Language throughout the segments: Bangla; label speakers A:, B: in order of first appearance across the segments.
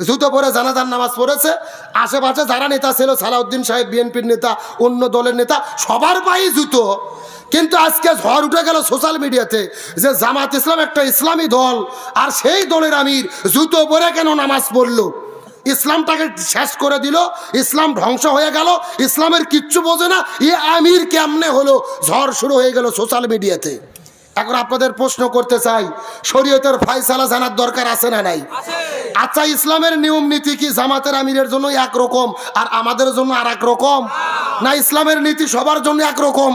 A: জুতো পরে জানাজার নামাজ পড়েছে। আশেপাশে যারা নেতা ছিল, সালাউদ্দিন সাহেব বিএনপির নেতা, অন্য দলের নেতা, সবার পায়ে জুতো। কিন্তু আজকে ঝড় উঠে গেল সোশ্যাল মিডিয়াতে যে জামাত ইসলাম একটা ইসলামী দল, আর সেই দলের আমির জুতো পরে কেন নামাজ পড়লো, ইসলামটাকে শেষ করে দিল, ইসলাম ধ্বংস হয়ে গেল, ইসলামের কিচ্ছু বোঝে না, এ আমির কেমনে হলো। ঝড় শুরু হয়ে গেল সোশ্যাল মিডিয়াতে। এখন আপনাদের প্রশ্ন করতে চাই, শরীয়তের ফায়সালা জানার দরকার আছে না নাই? আচ্ছা, ইসলামের নিয়ম নীতি কি জামাতের আমিরের জন্য একরকম আর আমাদের জন্য আর এক রকম? না, ইসলামের নীতি সবার জন্য একরকম।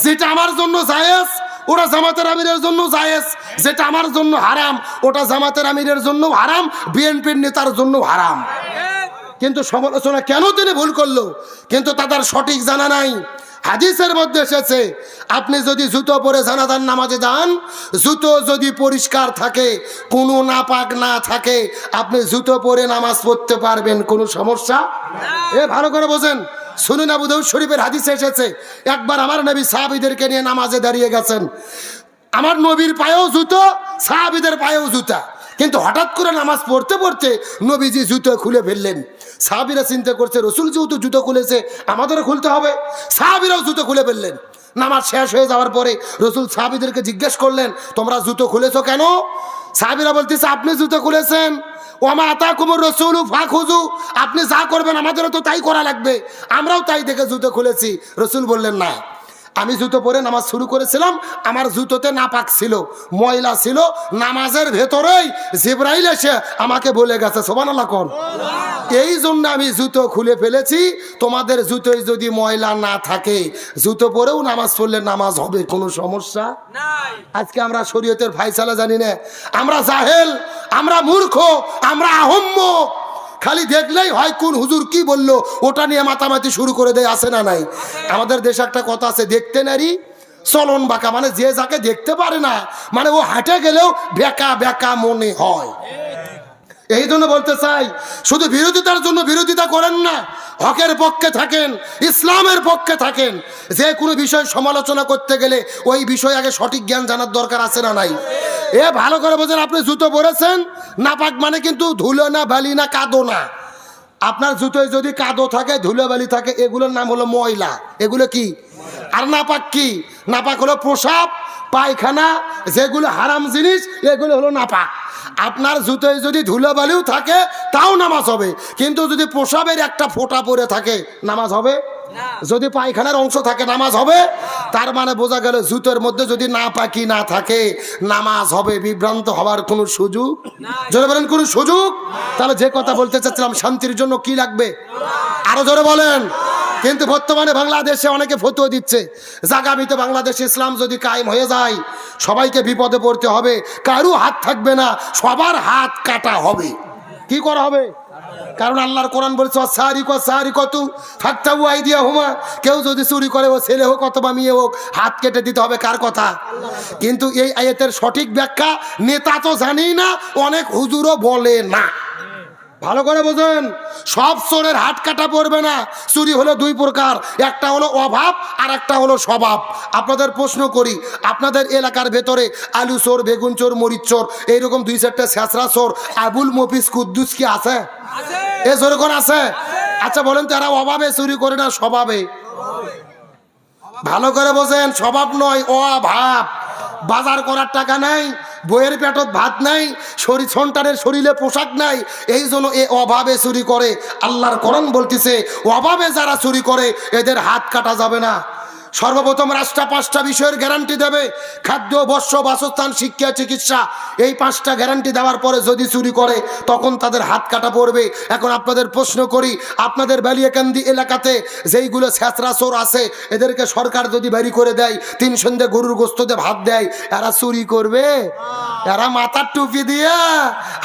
A: যেটা আমার জন্য জায়েজ ওটা জামাতের আমিরের জন্য জায়েজ, যেটা আমার জন্য হারাম ওটা জামাতের আমিরের জন্য হারাম, বিএনপির নেতার জন্য হারাম। কিন্তু সমালোচনা কেন তিনি ভুল করলো, কিন্তু তাদের সঠিক জানা নাই। হাদিসের মধ্যে এসেছে, আপনি যদি জুতো পরে জানাজার নামাজে যান, জুতো যদি পরিষ্কার থাকে, কোনো নাপাক না থাকে, আপনি জুতো পরে নামাজ পড়তে পারবেন, কোনো সমস্যা। এ ভালো করে বোঝেন। সুনান আবু দাউদ শরীফের হাদিসে এসেছে, একবার আমার নবী সাহাবীদেরকে নিয়ে নামাজে দাঁড়িয়ে গেছেন। আমার নবীর পায়েও জুতো, সাহাবীদের পায়েও জুতা। কিন্তু হঠাৎ করে নামাজ পড়তে পড়তে নবীজি জুতো খুলে ফেললেন। সাহাবীরা চিন্তা করছে, রসুল যেহেতু জুতো খুলেছে আমাদেরও খুলতে হবে। সাহাবীরাও জুতো খুলে ফেললেন। নামাজ শেষ হয়ে যাওয়ার পরে রসুল সাহাবীদেরকে জিজ্ঞেস করলেন, তোমরা জুতো খুলেছো কেন? সাহাবীরা বলতেছে, আপনি জুতো খুলেছেন, ওমা আতাকুমুর রাসূলু ফাখুযু, আপনি যা করবেন আমাদেরও তো তাই করা লাগবে, আমরাও তাই দেখে জুতো খুলেছি। রসুল বললেন, না, আমি জুতো পরে নামাজ শুরু করেছিলাম, আমার জুতোতে নাপাক ছিল, ময়লা ছিল, নামাজের ভেতরেই জিবরাইল এসে আমাকে বলে গেছে, সুবহানাল্লাহ কোন, এই জন্য আমি জুতো খুলে ফেলেছি। তোমাদের জুতোয় যদি ময়লা না থাকে, জুতো পরেও নামাজ পড়লে নামাজ হবে, কোনো সমস্যা নাই। আজকে আমরা শরীয়তের ফায়সালা জানি না, আমরা জাহেল, আমরা মূর্খ, আমরা আহম্মক। খালি দেখলেই হয় কোন হুজুর কি বললো ওটা নিয়ে মাতামাতি শুরু করে দেয়, আছে না নাই? আমাদের দেশে একটা কথা আছে, দেখতে নারী চলন বাঁকা, মানে যে যাকে দেখতে পারে না, মানে ও হাঁটে গেলেও বেকা বেকা মনে হয়। এই জন্য বলতে চাই, শুধু বিরোধিতার জন্য বিরোধিতা করেন না, হকের পক্ষে থাকেন, ইসলামের পক্ষে থাকেন। যে কোনো বিষয় সমালোচনা করতে গেলে ওই বিষয় আগে সঠিক জ্ঞান জানার দরকার আছে না নাই? এ ভালো করে বোঝেন, আপনি জুতো পরেছেন, নাপাক মানে কিন্তু ধুলো না, বালি না, কাদো না। আপনার জুতোয় যদি কাদো থাকে, ধুলো বালি থাকে, এগুলোর নাম হলো ময়লা। এগুলো কি? আর নাপাক কি? নাপাক হলো প্রসাব, পায়খানা, যেগুলো হারাম জিনিস, এগুলো হলো নাপাক। আপনার জুতোয় যদি ধুলোবালিও থাকে তাও নামাজ হবে, কিন্তু যদি প্রসাবের একটা ফোঁটা পড়ে থাকে নামাজ হবে, যদি পায়খানার অংশ থাকে নামাজ হবে। তার মানে বোঝা গেল জুতোর মধ্যে যদি নাপাকি না থাকে নামাজ হবে, বিভ্রান্ত হওয়ার কোনো সুযোগ, জোরে বলেন কোনো সুযোগ। তাহলে যে কথা বলতে চাচ্ছিলাম, শান্তির জন্য কি লাগবে, আরো জোরে বলেন। কিন্তু বর্তমানে বাংলাদেশে অনেকে ফতোয়া দিচ্ছে, আগামীতে বাংলাদেশে ইসলাম যদি কায়েম হয়ে যায় সবাইকে বিপদে পড়তে হবে, কারো হাত থাকবে না, সবার হাত কাটা হবে। কি করা হবে? কারণ আল্লাহর কোরআন বলছে, সারিকতু ফাকতাউ আইদিয়াহুমা, কেউ যদি চুরি করে, ও ছেলে হোক অথবা মেয়ে হোক, হাত কেটে দিতে হবে। কার কথা? কিন্তু এই আয়াতের সঠিক ব্যাখ্যা নেতা তো জানি না, অনেক হুজুরও বলে না। ভালো করে বোঝেন, সব চোরের হাত কাটা পড়বে না। চুরি হলো দুই প্রকার, একটা হলো অভাব আর একটা হলো স্বভাব। আপনাদের প্রশ্ন করি, আপনাদের এলাকার ভেতরে আলু চোর, বেগুন চোর, মরিচ চোর, এইরকম দুই চারটা ছেঁচড়া চোর, আবুল মফিজ কুদ্দুস কি আছে? এ যেরকম আছে। আচ্ছা বলেন তো, এরা অভাবে চুরি করে না স্বভাবে? ভালো করে বোঝেন, স্বভাব নয়, অভাব। বাজার করার টাকা নাই, বইয়ের পেটত ভাত নাই, সন্তানের শরীরে পোশাক নাই, এই জন্য এ অভাবে চুরি করে। আল্লাহর কোরআন বলতেছে, অভাবে যারা চুরি করে এদের হাত কাটা যাবে না। সর্বপ্রথম রাষ্ট্র 5টা বিষয়ের গ্যারান্টি দেবে, খাদ্য, বস্ত্র, বাসস্থান, শিক্ষা, চিকিৎসা। এই 5টা গ্যারান্টি দেওয়ার পরে যদি চুরি করে তখন তাদের হাত কাটা পড়বে। এখন আপনাদের প্রশ্ন করি, আপনাদের বালিয়াকান্দি এলাকাতে যেইগুলো ছেঁচড়া চোর আছে এদেরকে সরকার যদি বাড়ি করে দেয়, 3 সন্ধ্যে গরুর গোস্ততে ভাত দেয়, এরা চুরি করবে? এরা মাথার টুপি দিয়ে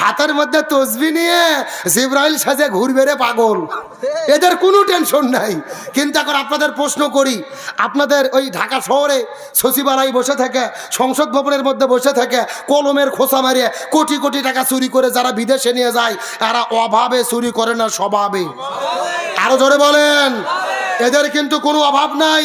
A: হাতের মধ্যে তসবি নিয়ে জিবরাইল সাজে ঘুরবে রে পাগল, এদের কোনো টেনশন নাই। কিন্তু এখন আপনাদের প্রশ্ন করি, আপনাদের ওই ঢাকা শহরে সচিবালয় বসে থাকে, সংসদ ভবনের মধ্যে বসে থাকে, কলমের খোসা মারিয়ে কোটি কোটি টাকা চুরি করে যারা বিদেশে নিয়ে যায়, এরা অভাবে চুরি করে না স্বভাবে? আরো জোরে বলেন। এদের কিন্তু কোনো অভাব নাই,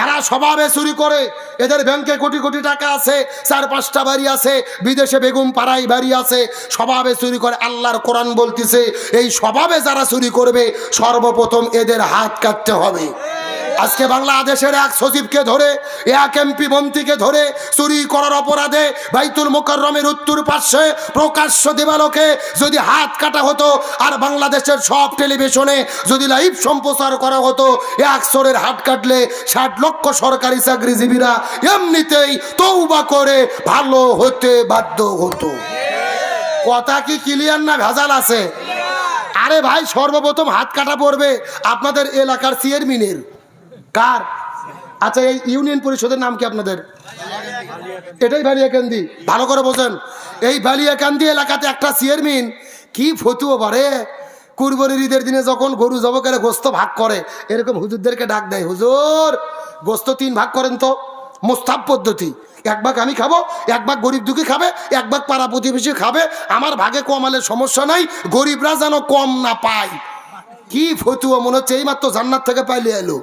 A: এরা স্বভাবে চুরি করে, এদের ব্যাংকে কোটি কোটি টাকা আছে, 4-5টা বাড়ি আছে, বিদেশে বেগম পাড়ায় বাড়ি আছে, স্বভাবে চুরি করে। আল্লাহর কোরআন বলতেছে এই স্বভাবে যারা চুরি করবে সর্বপ্রথম এদের হাত কাটতে হবে। আজকে বাংলাদেশের এক সচিবকে ধরে, এক এমপি মন্ত্রীকে ধরে চুরি করার অপরাধে বাইতুল মোকাররমের উত্তর পার্শ্বে প্রকাশ্য দেবালোকে যদি হাত কাটা হতো, আর বাংলাদেশের সব টেলিভিশনে যদি লাইভ সম্প্রচার করা হতো, এক চোরের হাত কাটলে 60 লক্ষ সরকারি চাকরিজীবীরা এমনিতেই তওবা করে ভালো হতে বাধ্য হতো। কথা কি ক্লিয়ার না ভেজাল আছে? আরে ভাই, সর্বপ্রথম হাত কাটা পড়বে আপনাদের এলাকার চেয়ারম্যানের। কার? আচ্ছা, এই ইউনিয়ন পরিষদের নাম কি আপনাদের? এটাই বালিয়াকান্দি। ভালো করে বোঝেন, এই বালিয়াকান্দি এলাকাতে একটা চেয়ারম্যান কি ফতুয়া বারে, কুরবানির ঈদের দিনে যখন গরু জবকের গোস্ত ভাগ করে, এরকম হুজুরদেরকে ডাক দেয়, হুজুর গোস্ত 3 ভাগ করেন তো, মুস্তাব পদ্ধতি। 1 ভাগ আমি খাবো, 1 ভাগ গরিব দুঃখী খাবে, 1 ভাগ পাড়া প্রতিবেশী খাবে, আমার ভাগে কমালে সমস্যা নাই, গরিবরা যেন কম না পায়। কি ফতুয়া, মনে হচ্ছে এইমাত্র জান্নাত থেকে পাইলে এলো।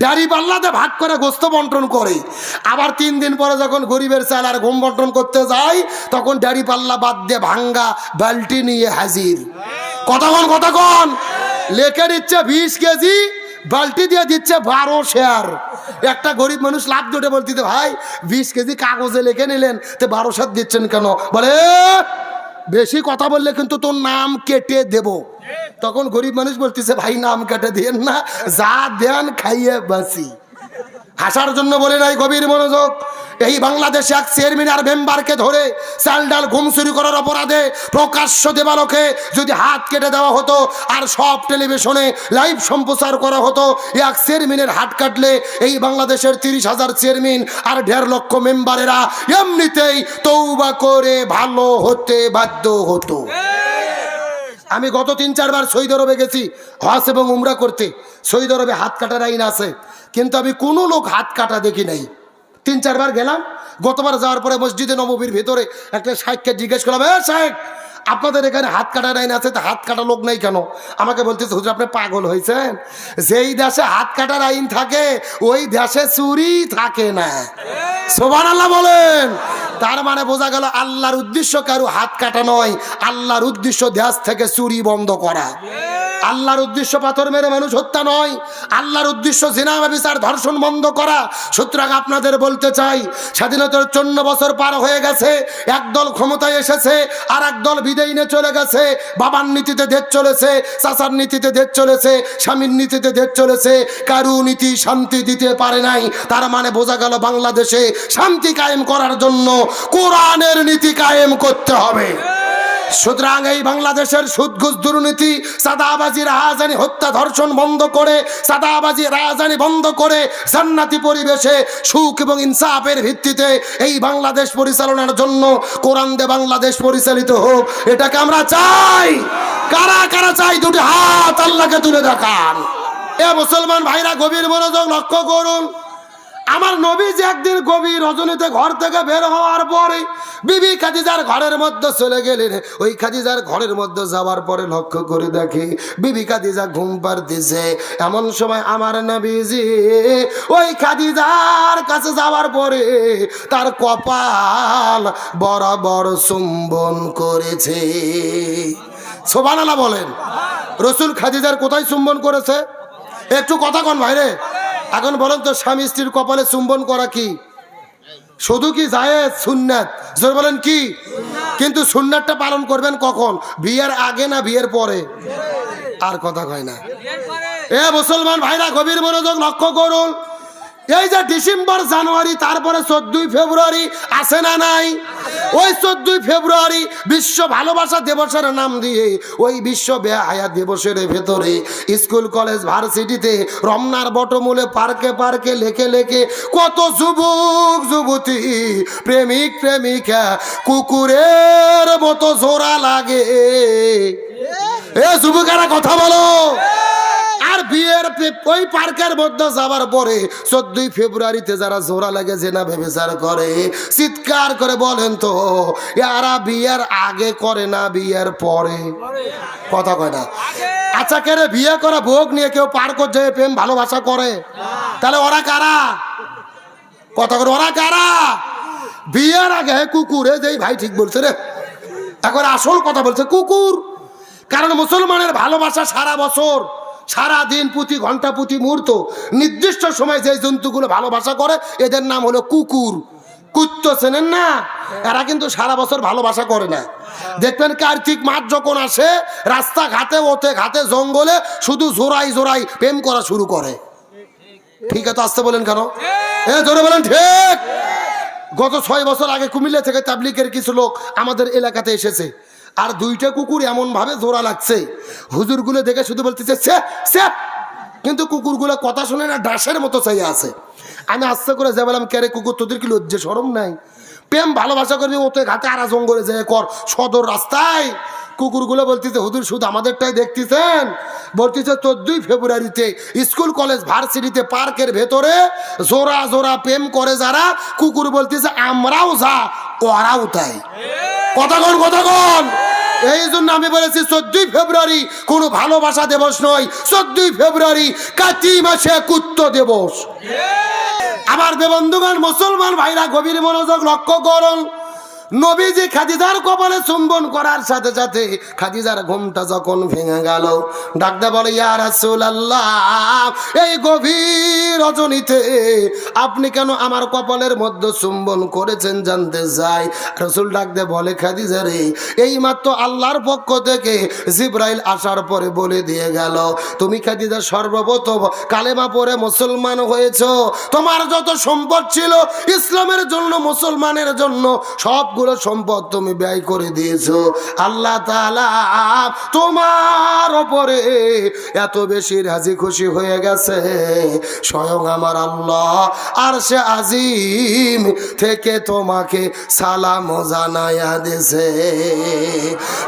A: ডাড়ি পাল্লাতে ভাগ করে গোস্ত বন্টন করে, আবার 3 দিন পরে যখন গরিবের চাল আর গম বন্টন করতে যায়, তখন ডাড়ি পাল্লা বাদ দিয়ে ভাঙ্গা বালতি নিয়ে হাজির। কথা কন লেখে দিচ্ছে 20 কেজি, বালতি দিয়ে দিচ্ছে 12 শেয়ার। একটা গরিব মানুষ লাভ দুটে বলতে, ভাই 20 কেজি কাগজে লিখে নিলেন, তো 12 শেয়ার দিচ্ছেন কেন? বলে বেশি কথা বললে কিন্তু তোর নাম কেটে দেব। তখন গরিব মানুষ বলতেছে, ভাই নাম কেটে দেন না, যা দেন খাইয়ে বাঁচি। হাসার জন্য বলে নাই, গভীর মনোযোগ। এই বাংলাদেশে এক চেয়ারম্যান আর মেম্বারকে ধরে চাল ডাল ঘুম চুরি করার অপরাধে প্রকাশ্য দেবালোকে যদি হাত কেটে দেওয়া হতো, আর সব টেলিভিশনে লাইভ সম্প্রচার করা হতো, এক চেয়ারম্যানের হাত কাটলে এই বাংলাদেশের 30,000 চেয়ারম্যান আর 1.5 লক্ষ মেম্বারেরা এমনিতেই তওবা করে ভালো হতে বাধ্য হতো। আমি গত 3-4 বার সৌদি আরবে গেছি হজ এবং উমরা করতে। সৌদি আরবে হাত কাটার আইন আছে, কিন্তু আমি কোনো লোক হাত কাটা দেখি নাই। 3-4 বার গেলাম। গতবার যাওয়ার পরে মসজিদে নববীর ভিতরে একটা শাইখকে জিজ্ঞেস করলাম, শাইখ আপনাদের এখানে হাত কাটার আইন আছে, তা হাত কাটা লোক নেই কেন? আমাকে বলতেছে, হুজুর আপনি পাগল হয়েছেন, যেই দেশে হাত কাটার আইন থাকে ওই দেশে চুরি থাকে না। সুবহানাল্লাহ বলেন। তার মানে বোঝা গেল আল্লাহর উদ্দেশ্য কারো হাত কাটা নয়, আল্লাহর উদ্দেশ্য দেশ থেকে চুরি বন্ধ করা। আল্লাহর উদ্দেশ্য পাথর মেরে মানুষ হত্যা নয়, আল্লাহর উদ্দেশ্য জিনা ব্যভিচার ধর্ষণ বন্ধ করা। সুতরাং আপনাদের বলতে চাই, স্বাধীনতার 54 বছর পার হয়ে গেছে, একদল ক্ষমতায় এসেছে আর একদল বিদায় নিয়ে চলে গেছে। বাবার নীতিতে দেশ চলেছে, চাচার নীতিতে দেশ চলেছে, স্বামীর নীতিতে দেশ চলেছে, কারু নীতি শান্তি দিতে পারে নাই। তার মানে বোঝা গেল বাংলাদেশে শান্তি কায়েম করার জন্য কোরআনের নীতি কায়েম করতে হবে। সুতরাং এই বাংলাদেশের সুদ ঘুষ দুর্নীতি, সাদাবাজি রাহাজানি হত্যা ধর্ষণ বন্ধ করে, সাদাবাজি রাহাজানি বন্ধ করে জান্নাতি পরিবেশে সুখ এবং ইনসাফের ভিত্তিতে এই বাংলাদেশ পরিচালনার জন্য কোরআন দিয়ে বাংলাদেশ পরিচালিত হোক, এটাকে আমরা চাই। কারা কারা চাই? দুটি হাত আল্লাহকে তুলে দেখান। এ মুসলমান ভাইরা গভীর মনোযোগ লক্ষ্য করুন। আমার নবী যে একদিন গভীর রজনীতে ঘর থেকে বের হওয়ার পরে বিবি খাদিজার ঘরের মধ্যে চলে গেলেন। ওই খাদিজার ঘরের মধ্যে যাওয়ার পরে লক্ষ্য করে দেখে বিবি খাদিজা ঘুম পাড়তেছে। এমন সময় আমার নবীজি ওই খাদিজার কাছে যাওয়ার পরে তার কপাল বরাবর চুম্বন করেছে। সুবহানাল্লাহ বলেন। রাসূল খাদিজার কোথায় চুম্বন করেছে? একটু কথা কন ভাইরে। এখন বলেন তো, স্বামী স্ত্রীর কপালে চুম্বন করা কি শুধু কি জায়েজ? সুন্নাত। জোর বলেন কি? কিন্তু সুন্নাতটা পালন করবেন কখন? বিয়ের আগে না বিয়ের পরে? আর কথা কয় না। এ মুসলমান ভাইরা গভীর মনোযোগ লক্ষ্য করুন। এই যে ডিসেম্বর জানুয়ারি তারপরে 14 ফেব্রুয়ারি আসে না নাই? ওই 14 ফেব্রুয়ারি বিশ্ব ভালোবাসা দিবসের নাম দিয়ে ওই বিশ্ব বেহায়া দিবসের ভেতরে স্কুল কলেজ ভার্সিটিতে রমনার বটমূলে পার্কে পার্কে লেখে লেখে কত যুবক যুবতী প্রেমিক প্রেমিকা কুকুরের মতো জোড়া লাগে। এ যুবকেরা কথা বলো। আর বিয়ের ওই পার্কের মধ্যে যাওয়ার পরে 14 ফেব্রুয়ারিতে যারা জোড়া লাগে জেনা ব্যভিচার করে, চিৎকার করে বলেন তো এরা বিয়ের আগে করে না বিয়ের পরে? কথা কয় না। আচ্ছা কেরে বিয়ে করা ভোগ নিয়ে কেউ পার করছে প্রেম ভালোবাসা করে? তাহলে ওরা কারা? কথা করে ওরা কারা? বিয়ের আগে কুকুরে যেই ভাই ঠিক বলছে রে, এখন আসল কথা বলছে কুকুর। কারণ মুসলমানের ভালোবাসা সারা বছর, সারা দিন, প্রতি ঘন্টা, প্রতি মুহূর্ত, নির্দিষ্ট সময় যে জন্তুগুলো ভালোবাসা করে এদের নাম হলো কুকুর। কুত্তো চেনেন না? এরা কিন্তু সারা বছর ভালোবাসা করে না। দেখবেন কার্তিক মাস যখন আসে রাস্তাঘাটে, ওতে ঘাটে, জঙ্গলে শুধু জোড়াই জোড়াই প্রেম করা শুরু করে। ঠিক আছে, আসতে বলেন কেন? জোরে বলেন ঠিক। গত 6 বছর আগে কুমিল্লা থেকে তাবলিগের কিছু লোক আমাদের এলাকাতে এসেছে, আর 2টা কুকুর এমন ভাবে জোড়া লাগছে, হুজুরগুলো দেখে শুধু বলতেছে সে সে, কিন্তু কুকুরগুলো কথা শুনে না, ডাসের মতো চাই আছে। আমি আস্তে করে যা বললাম, কে রে কুকুর, তোদের কি লজ্জা শরম নাই? প্রেম ভালোবাসা করবি ওতে ঘাটে আর জঙ্গলে যায় কর, সদর রাস্তায়। কুকুরগুলো বলতেছে হুজুর শুধু আমাদেরটাই দেখতেছেন? বলতেছে 14 ফেব্রুয়ারিতে স্কুল কলেজ ভার্সিটিতে পার্কের ভেতরে জোড়া জোড়া প্রেম করে যারা, কুকুর বলতেছে আমরাও যা ওরাও তাই। কথা কন। এই জন্য আমি বলেছি 14 ফেব্রুয়ারি কোনো ভালোবাসা দিবস নয়, 14 ফেব্রুয়ারি কাতি মাসে কুত্তো দিবস। আমার বন্ধুগণ, মুসলমান ভাইরা গভীর মনোযোগ লক্ষ্য করুন। নবীজি খাদিজার কপালে চুম্বন করার সাথে সাথে খাদিজার ঘুমটা যখন ভেঙে গেল, ডাকতে বলে ইয়া রাসূলুল্লাহ, এই গভীর রজনীতে আপনি কেন আমার কপালের মধ্যে চুম্বন করেছেন জানতে চাই। রাসূল ডাকতে বলে খাদিজা রে, এই মাত্র আল্লাহর পক্ষ থেকে জিবরাইল আসার পরে বলে দিয়ে গেল, তুমি খাদিজা সর্বপ্রথম কালেমা পড়ে মুসলমান হয়েছো। তোমার যত সম্পদ ছিল ইসলামের জন্য, মুসলমানের জন্য, সব সম্পদ তুমি ব্যয় করে দিয়েছো। আল্লাহ তাআলা তোমার উপরে এত বেশি রাজি খুশি হয়ে গেছে, স্বয়ং আমার আল্লাহ আরশে আজিম থেকে তোমাকে সালাম জানায়া দিয়েছে।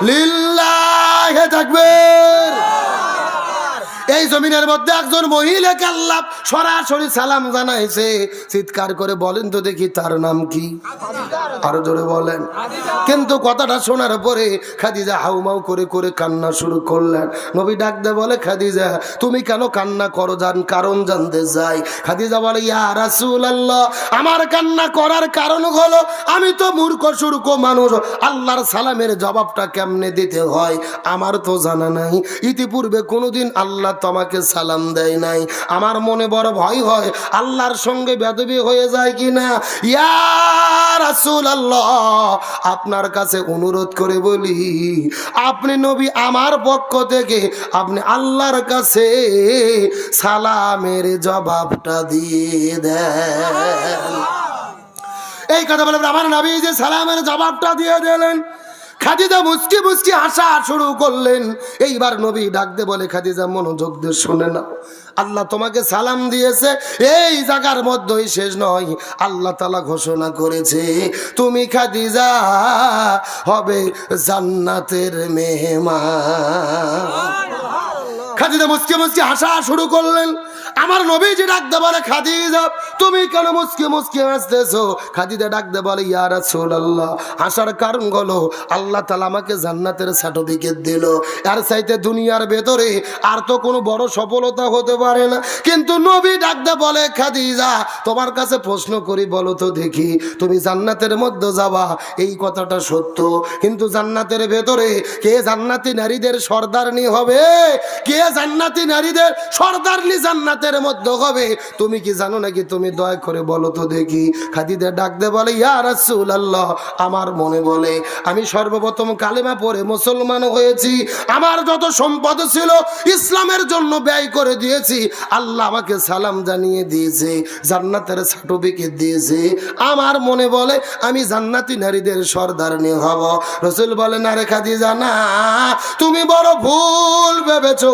A: লিল্লাহি তাকবীর। এই জমিনের মধ্যে একজন মহিলাকে আল্লাহ সরাসরি সালাম জানাইছে। চিৎকার করে বলেন তো দেখি তার নাম কি? আরো জোরে বলেন। কিন্তু কথাটা শোনার পরে খাদিজা হাউমাউ করে করে কান্না শুরু করলেন। নবী ডাকতে বলে খাদিজা তুমি কেন কান্না করো, কারণ জানতে চাই। খাদিজা বলে ইয়া রাসূলুল্লাহ, আমার কান্না করার কারণ হলো আমি তো মূর্খ সুর্খ মানুষ, আল্লাহর সালামের জবাবটা কেমনে দিতে হয় আমার তো জানা নাই। ইতিপূর্বে কোনোদিন আল্লাহ তোমাকে সালাম দেয় নাই, আমার মনে বড় ভয় হয় আল্লাহর সঙ্গে বেয়াদবি হয়ে যায় কিনা। ইয়া রাসূলুল্লাহ, আপনার কাছে অনুরোধ করে বলি, আপনি নবী, আমার পক্ষ থেকে আপনি আল্লাহর কাছে সালামের জবাবটা দিয়ে দেন। এই কথা বলে আমার নবী যে সালামের জবাবটা দিয়ে দিলেন। খাদিজা মুচকি মুচকি হাসা শুরু করলেন। এইবার নবী ডাকতে বলে খাদিজা মনোযোগ দিয়ে শুনে নাও, আল্লাহ তোমাকে সালাম দিয়েছে, এই জায়গার মধ্যেই শেষ নয়। আল্লাহ তাআলা ঘোষণা করেছে তুমি খাদিজা হবে জান্নাতের মেহমান। খাদিজা মুচকি মুচকি হাসা শুরু করলেন। আমার নবীজি ডাকতে বলে খাদিজা তুমি কেন মুচকি মুচকি হাসতেছো? খাদিজা ডাকতে বলে ইয়া রাসূলুল্লাহ, হাসার কারণ হলো আল্লাহ তাআলা আমাকে জান্নাতের সার্টিফিকেট দিল, আর চাইতে দুনিয়ার ভেতরে আর তো কোনো বড় সফলতা হতে পারে না। কিন্তু নবী ডাকতে বলে খাদিজা তোমার কাছে প্রশ্ন করি, বলো তো দেখি, তুমি জান্নাতের মধ্যে যাবা এই কথাটা সত্য, কিন্তু জান্নাতের ভেতরে কে জান্নাতি নারীদের সর্দারনি হবে? কে জান্নাতি নারীদের সর্দারনি জান্নাতের মধ্যে হবে তুমি কি জানো নাকি? তুমি দয়া করে বলো তো দেখি। খাদিজা ডাকতে বলে ইয়া রাসূলুল্লাহ, আমার মনে বলে আমি সর্বপ্রথম কালেমা পড়ে মুসলমান হয়েছি, আমার যত সম্পদ ছিল ইসলামের জন্য ব্যয় করে দিয়েছি, আল্লাহ আমাকে সালাম জানিয়ে দিয়েছে, জান্নাতের সার্টিফিকেট দিয়েছে, আমার মনে বলে আমি জান্নাতি নারীদের সর্দারনি হব। রাসূল বলেন আরে খাদিজা না, তুমি বড় ভুল ভেবেছো,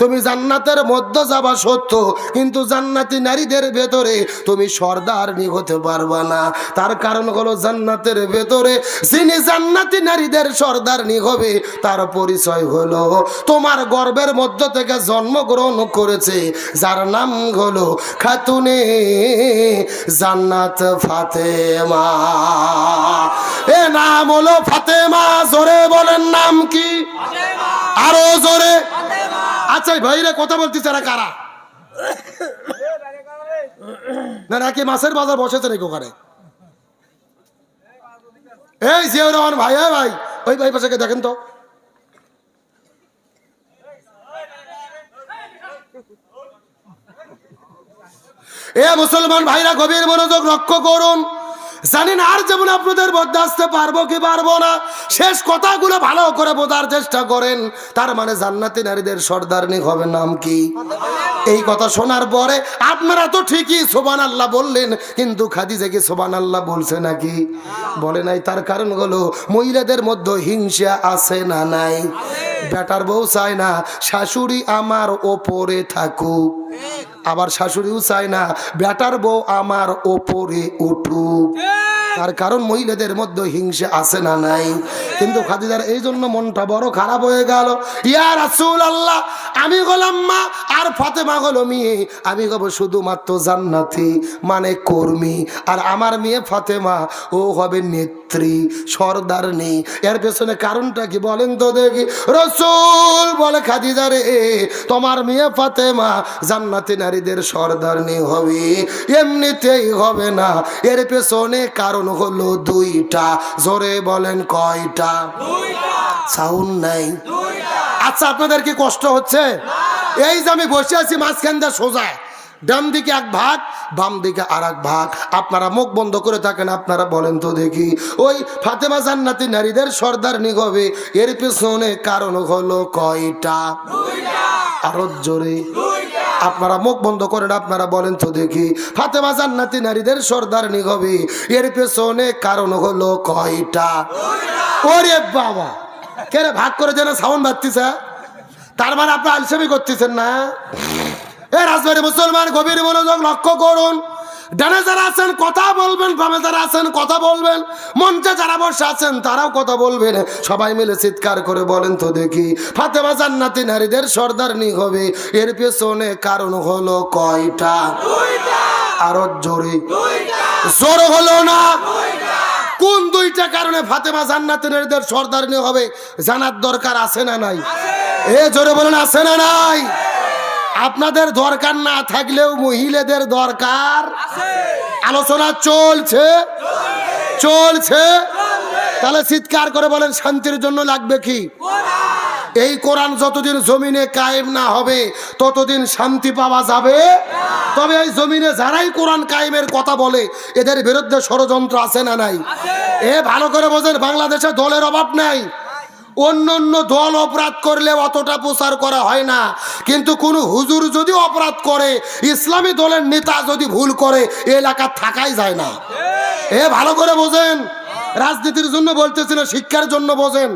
A: তুমি জান্নাতের মধ্যে যাবা সত্য, কিন্তু জান্নাতি নারীদের ভেতরে তুমি সর্দারনি হতে পারবা না। তার কারণ হলো জান্নাতের ভেতরে যিনি জান্নাতি নারীদের সর্দারনি হবে তার পরিচয় হলো তোমার গর্ভের মধ্য থেকে জন্মগ্রহণ করেছে যার নাম হলো খাতুনে জান্নাত ফাতেমা। এ নাম হলো ফাতেমা। জোরে বলেন নাম কি? আরো জোরে। আচ্ছা এই ভাইরা কথা বলতেছে এরা কারা? না নাকি মাছের বাজার বসেছে নাকি ওখানে? এই জিয়াউর রহমান ভাই, ভাই ওই ভাই পাশে দেখেন তো। এ মুসলমান ভাইরা গভীর মনোযোগ লক্ষ্য করুন। জানেন আর যেমন আপনাদের মধ্যে আসতে পারবো কি পারবো না, শেষ কথাগুলো ভালো করে বোঝার চেষ্টা করেন। তার মানে জান্নাতি নারীদের সর্দারনি হবে নাম কি? এই কথা শোনার পরে আপনারা তো ঠিকই সুবহানাল্লাহ বললেন, কিন্তু খাদিজা কি সুবহানাল্লাহ বলছে নাকি? বলে নাই। তার কারণ হলো মহিলাদের মধ্যে হিংসা আছে না নাই? বেটার বউ চায় না শাশুড়ি আমার ওপরে থাকুক, আবার শাশুড়িও চায় না বেটার বউ আমার ওপরে উঠুক। তার কারণ মহিলাদের মধ্যে হিংসা আছে না নাই? কিন্তু খাদিজার এই জন্য মনটা বড় খারাপ হয়ে গেল। ইয়া রাসূলুল্লাহ, আমি হলাম মা আর ফাতেমা হলো মেয়ে, আমি হব শুধুমাত্র জান্নাতি মানে কর্মী, আর আমার মেয়ে ফাতেমা ও হবে নেত্রী সর্দারনি। এর পেছনে কারণটা কি বলেন তো দেখি? রাসূল বলে খাদিজা রে, তোমার মেয়ে ফাতেমা জান্নাতি নারীদের সর্দারনি হবে, এমনিতেই হবে না। এর পেছনে কারণ হলো দুইটা। জোরে বলেন কয়টা? সাউন্ড নাই। আচ্ছা আপনাদের কি কষ্ট হচ্ছে? এই যে আমি বসে আছি মাঝখান দিয়ে সোজা, ডান দিকে এক ভাগ বাম দিকে আর এক ভাগ, আপনারা মুখ বন্ধ করে থাকেন। আপনারা বলেন তো দেখি, ওই ফাতেমা জান্নাতি নারীদের সর্দারনি হবে, এর পেছনে কারণ হলো কয়টা? আরো জোরে আপনারা মুখ বন্ধ করেন, আপনারা বলেন তো দেখি, ফাতেমা জান্নাতি নারীদের সর্দারনি হবে, এর পেছনে কারণ হলো কয়টা? ওরে বাবা, কেন ভাগ করে যেন সাউন্ড বাজতেছে? তার মানে আপনি আলসেমি করতেছেন না? এ রাজবাড়ি মুসলমান গভীর মনোযোগ লক্ষ্য করুন। ডানে যারা আছেন কথা বলবেন, বামে যারা আছেন কথা বলবেন, মঞ্চে যারা বসে আছেন তারাও কথা বলবেন। সবাই মিলে চিৎকার করে বলেন তো দেখি, ফাতেমা জান্নাতি নারীদের সর্দারনি হবে, এর পেছনে কারণ হলো কয়টা? আরো জোরে, জোর হলো না? কোন দুইটা কারণে ফাতেমা জান্নাতি নারীদের সর্দারনি হবে জানার দরকার আছে না নাই? এ জোরে বলেন আছে না নাই? আপনাদের দরকার না থাকলেও মহিলাদের দরকার আলোচনা চলছে চলছে। তাহলে চিৎকার করে বলেন শান্তির জন্য লাগবে কি? এই কোরআন যতদিন জমিনে কায়েম না হবে ততদিন শান্তি পাওয়া যাবে। তবে এই জমিনে যারাই কোরআন কায়েমের কথা বলে এদের বিরুদ্ধে ষড়যন্ত্র আছে না নাই? এ ভালো করে বোঝেন, বাংলাদেশে দলের অভাব নাই। অন্য অন্য দল অপরাধ করলে অতটা প্রচার করা হয় না, কিন্তু কোন হুজুর যদি অপরাধ করে, ইসলামী দলের নেতা যদি ভুল করে, এলাকা থাকাই যায় না। এ ভালো করে বোঝেন, রাজনীতির জন্য বলতেছি না, শিক্ষার জন্য বোঝেন।